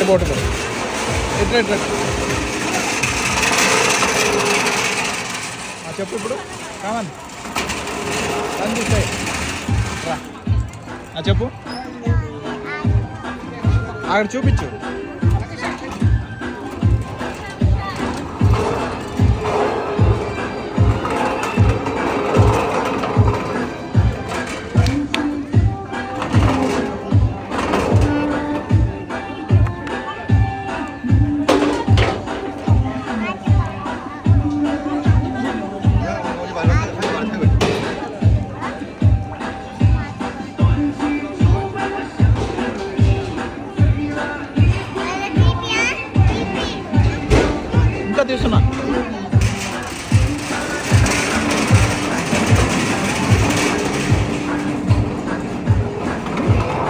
బోటులో ఎట్లా ఎట్లా చెప్పు ఇప్పుడు కావాలి కనిపిస్తాయి రా చెప్పు అక్కడ చూపించు ఇంకా తీస్తున్నా